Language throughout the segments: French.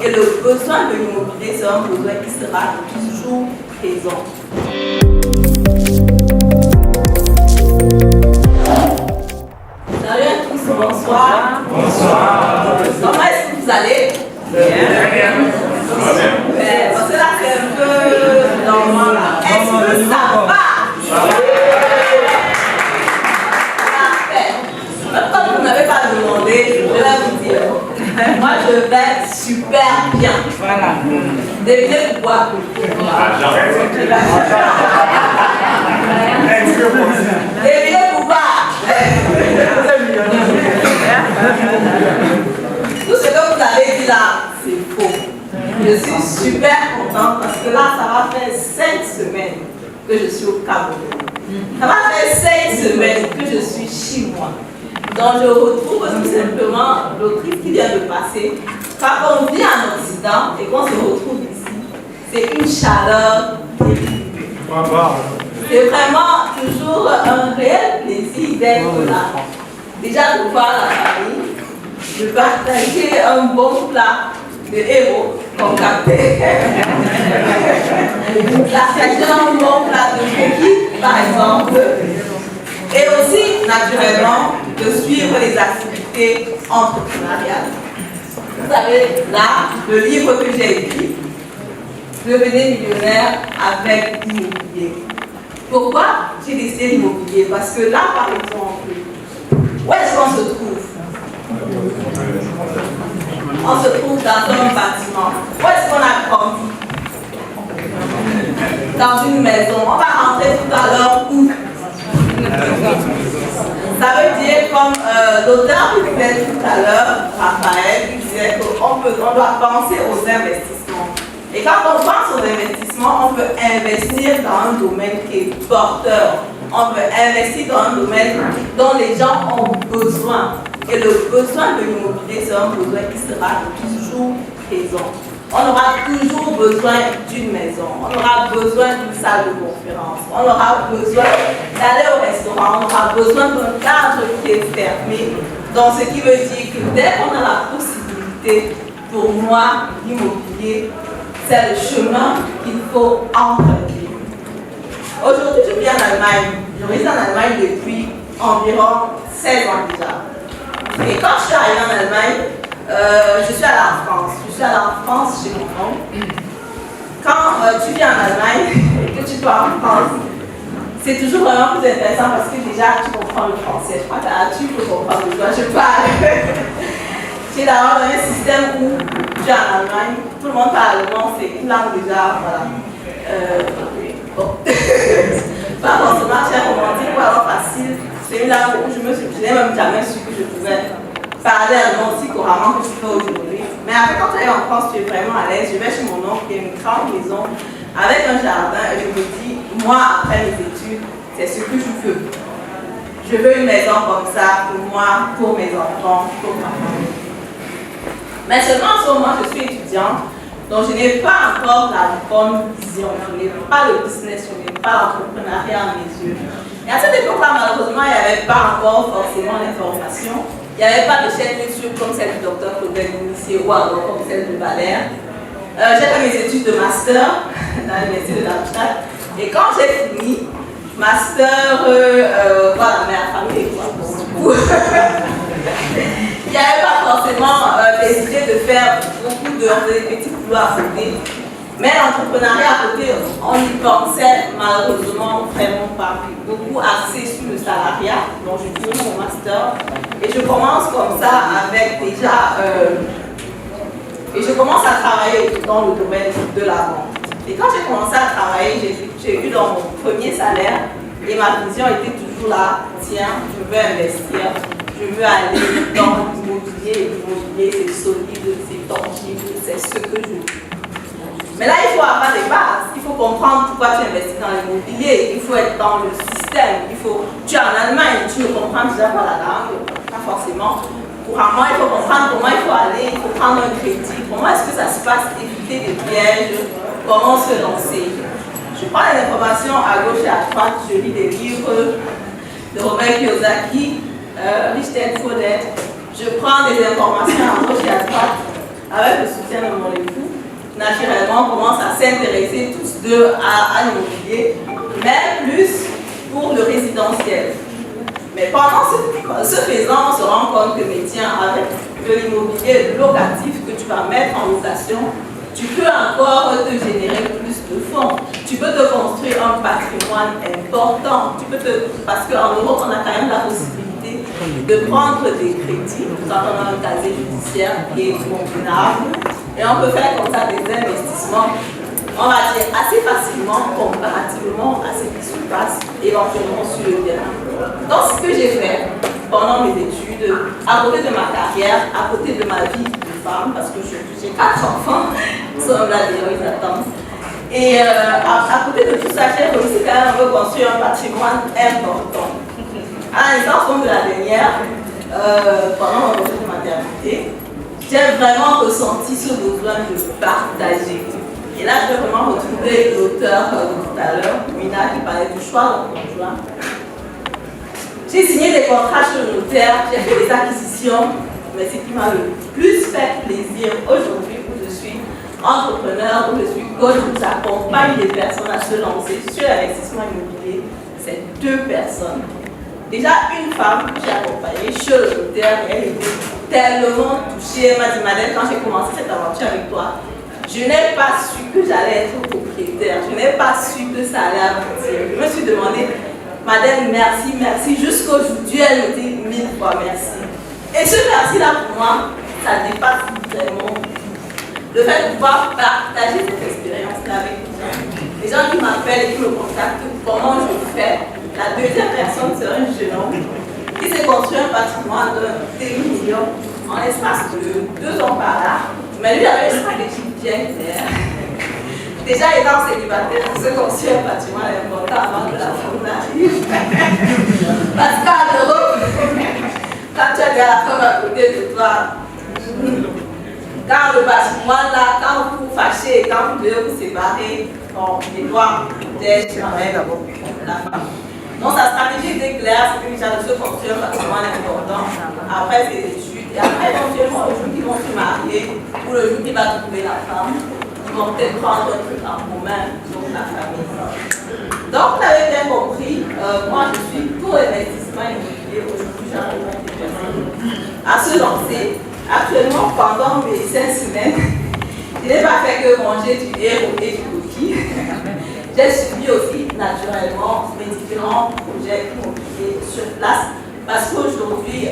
Et le besoin de l'immobilier, c'est un besoin qui sera toujours présent. Salut à tous, bonsoir. Bonsoir. Comment est-ce que vous allez? Bien. Parce que là, c'est un peu normal. Est-ce que ça va? Parfait. Même quand vous n'avez pas demandé, je vais vous dire. Moi, je vais super bien. Voilà. Devinez pourquoi? Devinez pourquoi? Tout ce que vous avez dit là, c'est faux. Je suis super contente parce que là, ça va faire 5 semaines que je suis au Cameroun. Ça va faire 5 semaines que je suis chez moi. Donc je retrouve tout simplement l'autrice qui vient de passer. Quand on vit en Occident et qu'on se retrouve ici, c'est une chaleur terrible. C'est vraiment toujours un réel plaisir d'être là. Déjà de voir la famille, de partager un bon plat de héros comme capté. Partager un bon plat de coquille, par exemple. Et aussi, naturellement, de suivre les activités entrepreneuriales. Vous savez, là, le livre que j'ai écrit, Devenez millionnaire avec l'immobilier. Pourquoi j'ai décidé l'immobilier? Parce que là, par exemple, où est-ce qu'on se trouve? On se trouve dans un bâtiment. Où est-ce qu'on a grandi? Dans une maison. On va rentrer tout à l'heure où? Ça veut dire, comme l'auteur qui disait tout à l'heure, Raphaël, il disait qu'on doit penser aux investissements. Et quand on pense aux investissements, on peut investir dans un domaine qui est porteur. On peut investir dans un domaine dont les gens ont besoin. Et le besoin de l'immobilier, c'est un besoin qui sera toujours présent. On aura toujours besoin d'une maison, on aura besoin d'une salle de conférence, on aura besoin d'aller au restaurant, on aura besoin d'un cadre qui est fermé. Donc ce qui veut dire que dès qu'on a la possibilité, pour moi, l'immobilier, c'est le chemin qu'il faut emprunter. Aujourd'hui, je vis en Allemagne. Je réside en Allemagne depuis environ 16 ans déjà. Et quand je suis arrivée en Allemagne, je suis allée en France. Je suis allée en France chez mon oncle. Quand tu viens en Allemagne et que tu pars en France, c'est toujours vraiment plus intéressant parce que déjà tu comprends le français. Je crois que tu peux comprendre de quoi je parle. Tu es d'abord dans un système où tu es en Allemagne, tout le monde parle allemand, c'est une langue déjà, voilà. Bon. Pas forcément très romantique ou alors facile. C'est une langue où je n'ai même jamais su que je pouvais parler allemand aussi couramment que je fais aujourd'hui. Mais après, quand tu es en France, tu es vraiment à l'aise. Je vais chez mon oncle qui a une grande maison avec un jardin et je me dis, moi, après les études, c'est ce que je veux. Je veux une maison comme ça pour moi, pour mes enfants, pour ma famille. Mais seulement en ce moment, je suis étudiante, donc je n'ai pas encore la bonne vision. Je n'ai pas le business, je n'ai pas l'entrepreneuriat à mes yeux. Et à cette époque-là, malheureusement, il n'y avait pas encore forcément l'information. Il n'y avait pas de chaîne YouTube comme celle du docteur Claudel Mounissier ou alors comme celle de Valère. J'ai fait mes études de master dans l'université de Darmstadt. Et quand j'ai fini, master, voilà, mais la famille est quoi? Il n'y avait pas forcément des idées de faire beaucoup de petits boulots à côté. Mais l'entrepreneuriat à côté, on y pensait malheureusement vraiment pas. Beaucoup axé sur le salariat, donc je finis mon master. Et je commence comme ça avec déjà... et je commence à travailler dans le domaine de la vente. Et quand j'ai commencé à travailler, j'ai eu dans mon premier salaire, et ma vision était toujours là, tiens, je veux investir, je veux aller dans l'immobilier. L'immobilier, c'est solide, c'est tangible, c'est ce que je veux. Mais là, il faut avoir des bases, il faut comprendre pourquoi tu investis dans l'immobilier, il faut être dans le système, tu es en Allemagne, tu ne comprends déjà pas la langue, pas forcément. Couramment, il faut comprendre comment il faut aller, il faut prendre un crédit, comment est-ce que ça se passe, éviter des pièges, comment se lancer. Je prends les informations à gauche et à droite, je lis des livres de Robert Kiyosaki, Rich Dad Poor Dad. Je prends des informations à gauche et à droite. avec le soutien de mon époux, naturellement, on commence à s'intéresser tous deux à l'immobilier, mais plus pour le résidentiel. Mais pendant ce faisant, on se rend compte que, mais tiens, avec de l'immobilier locatif que tu vas mettre en location, tu peux encore te générer plus de fonds. Tu peux te construire un patrimoine important. Parce qu'en Europe, on a quand même la possibilité de prendre des crédits quand on a un casier judiciaire qui est convenable. Et on peut faire comme ça des investissements, on va dire, assez facilement comparativement à ce qui se passe éventuellement sur le terrain. Donc, ce que j'ai fait pendant mes études, à côté de ma carrière, à côté de ma vie de femme, parce que j'ai 4 enfants, ils sont là d'ailleurs, ils attendent. Et à côté de tout ça, j'ai réussi quand même à reconstruire un patrimoine important. À l'instant comme de la dernière, pendant mon retour de maternité, j'ai vraiment ressenti ce besoin de partager. Et là, je vais vraiment retrouver l'auteur de tout à l'heure, Mina, qui parlait du choix de conjoint. J'ai signé des contrats chez le notaire, j'ai fait des acquisitions, mais ce qui m'a le plus fait plaisir aujourd'hui, où je suis entrepreneur, où je suis coach, où j'accompagne les personnes à se lancer sur l'investissement immobilier, c'est 2 personnes. Déjà, une femme que j'ai accompagnée chez le notaire, elle était tellement touchée. Elle m'a dit, Madeleine, quand j'ai commencé cette aventure avec toi, je n'ai pas su que j'allais être propriétaire. Je n'ai pas su que ça allait aboutir. Je me suis demandé, Madeleine, merci, merci. Jusqu'aujourd'hui, elle me dit 1000 fois merci. Et ce merci-là, pour moi, ça dépasse vraiment le fait de pouvoir partager cette expérience-là avec les gens. Les gens qui m'appellent et qui me contactent, comment je fais. La deuxième personne, c'est un jeune homme qui s'est construit un patrimoine de 2 millions en l'espace de 2 ans par là. Mais lui avait une stratégie bien claire. Déjà étant célibataire, il se construit un patrimoine important avant que la femme n'arrive. Parce qu'en Europe, quand tu as la femme à côté de toi, quand le patrimoine là, quand vous vous fâchez, quand vous devez vous séparer, bon, les doigts peut-être d'abord la femme. Donc sa stratégie était claire, c'est que déjà de se construire un patrimoine important après ses études. Et après, éventuellement, le jour qu'ils vont se marier, ou le jour qu'il va trouver la femme, ils vont peut-être prendre un truc en commun, donc la famille. Donc, vous l'avez bien compris, moi je suis pour l'investissement immobilier. Aujourd'hui, j'arrive à des personnes à se lancer. Actuellement, pendant mes 5 semaines, je n'ai pas fait que manger du héros et du cookie. J'ai suivi aussi naturellement mes différents projets immobiliers sur place parce qu'aujourd'hui,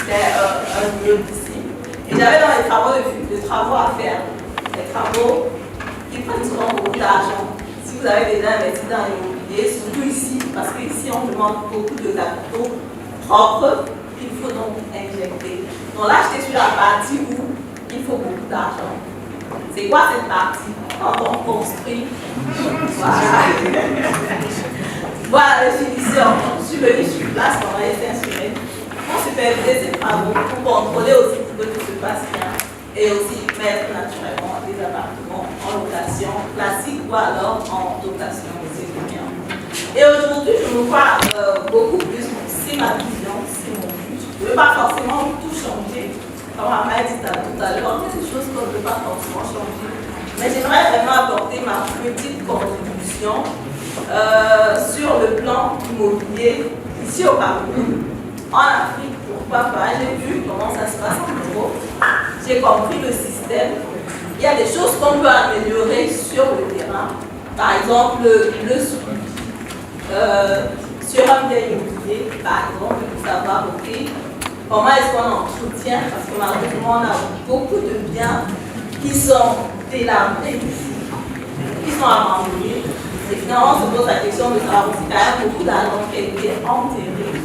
c'est un lieu ici. Et j'avais dans les travaux de travaux à faire, des travaux qui prennent souvent beaucoup d'argent. Si vous avez déjà investi dans l'immobilier, surtout ici, parce qu'ici on demande beaucoup de capitaux propres, il faut donc injecter. Donc là, j'étais sur la partie où il faut beaucoup d'argent. C'est quoi cette partie? Quand on construit, voilà la définition. Je suis venue sur place pendant les 5 semaines pour superviser ces travaux, pour contrôler aussi que tout se passe bien et aussi mettre naturellement des appartements en location classique ou alors en location aussi bien. Et aujourd'hui, je me vois beaucoup plus, c'est ma vision, c'est mon but. Je ne veux pas forcément tout changer. Comme on m'a dit tout à l'heure, il y a des choses qu'on ne peut pas forcément changer. Mais j'aimerais vraiment apporter ma petite contribution sur le plan immobilier ici au Cameroun. En Afrique, pourquoi pas, j'ai vu comment ça se passe en Europe. J'ai compris le système. Il y a des choses qu'on peut améliorer sur le terrain. Par exemple, le suivi. Sur un bien immobilier, par exemple, il faut savoir, ok, comment est-ce qu'on entretient, parce que malheureusement, on a beaucoup de biens qui sont délabrés, qui sont abandonnés. Et finalement, on se pose la question de savoir si quand même beaucoup d'argent qui a été enterré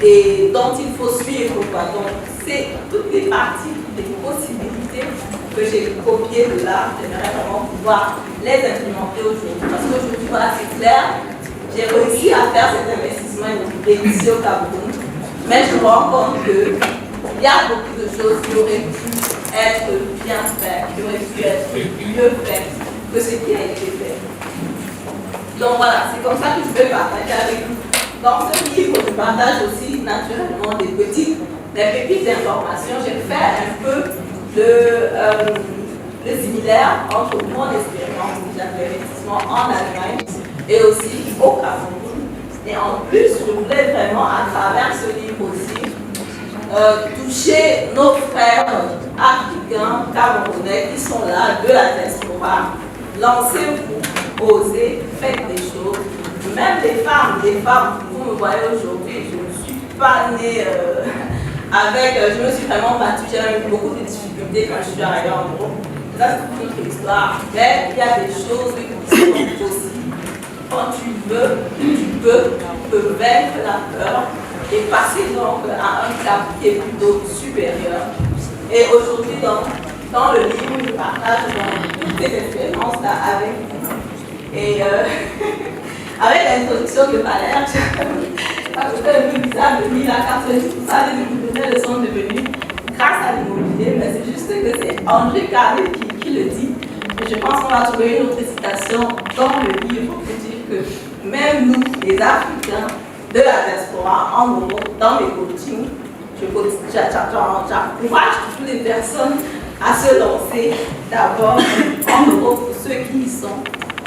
et dont il faut suivre. Donc, c'est toutes les parties, les possibilités que j'ai copiées de là. J'aimerais vraiment pouvoir les implémenter aujourd'hui. Parce qu'aujourd'hui, voilà, c'est clair, j'ai réussi à faire cet investissement immobilier ici au Cameroun. Mais je me rends compte qu'il y a beaucoup de choses qui auraient pu être bien faites, qui auraient pu être mieux faites que ce qui a été fait. Donc voilà, c'est comme ça que je vais partager avec vous. Dans ce livre, je partage aussi naturellement des pépites d'informations. J'ai fait un peu le similaire entre mon expérience d'investissement en Allemagne et aussi au Cameroun. Et en plus, je voulais vraiment, à travers ce livre aussi, toucher nos frères africains, camerounais qui sont là de la diaspora. Lancez-vous, osez, faites des choses. Même les femmes, vous me voyez aujourd'hui, je ne suis pas née je me suis vraiment battue, j'ai eu beaucoup de difficultés quand je suis arrivée en Europe. Ça, c'est toute une histoire. Mais il y a des choses qui sont possibles. Quand tu peux vaincre la peur et passer donc à un cap qui est plutôt supérieur. Et aujourd'hui, dans le livre, je partage toutes ces expériences-là avec vous. Et avec l'introduction de Valère, ça me fait un peu bizarre de lire la carte, tout ça, les nouvelles sont devenues grâce à l'immobilier, mais c'est juste que c'est André Carré qui le dit. Et je pense qu'on va trouver une autre citation dans le livre pour dire que même nous, les Africains de la diaspora, en Europe, dans les coachings, j'encourage toutes les personnes à se lancer d'abord en Europe pour ceux qui y sont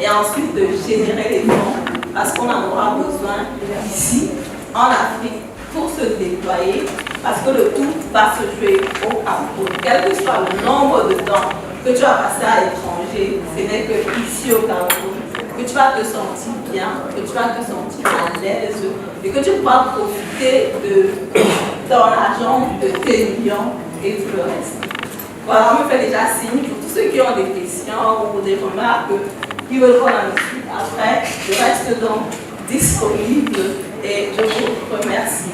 et ensuite de générer les fonds parce qu'on en aura besoin ici, en Afrique, pour se déployer parce que le tout va se jouer au Cameroun. Quel que soit le nombre de temps que tu vas passer à l'étranger, ce n'est que ici au Cameroun que tu vas te sentir bien, que tu vas te sentir à l'aise et que tu pourras profiter de ton argent, de tes millions et tout le reste. Voilà, on me fait déjà signe pour tous ceux qui ont des questions ou des remarques qui veulent voir la suite. Après, je reste donc disponible et je vous remercie.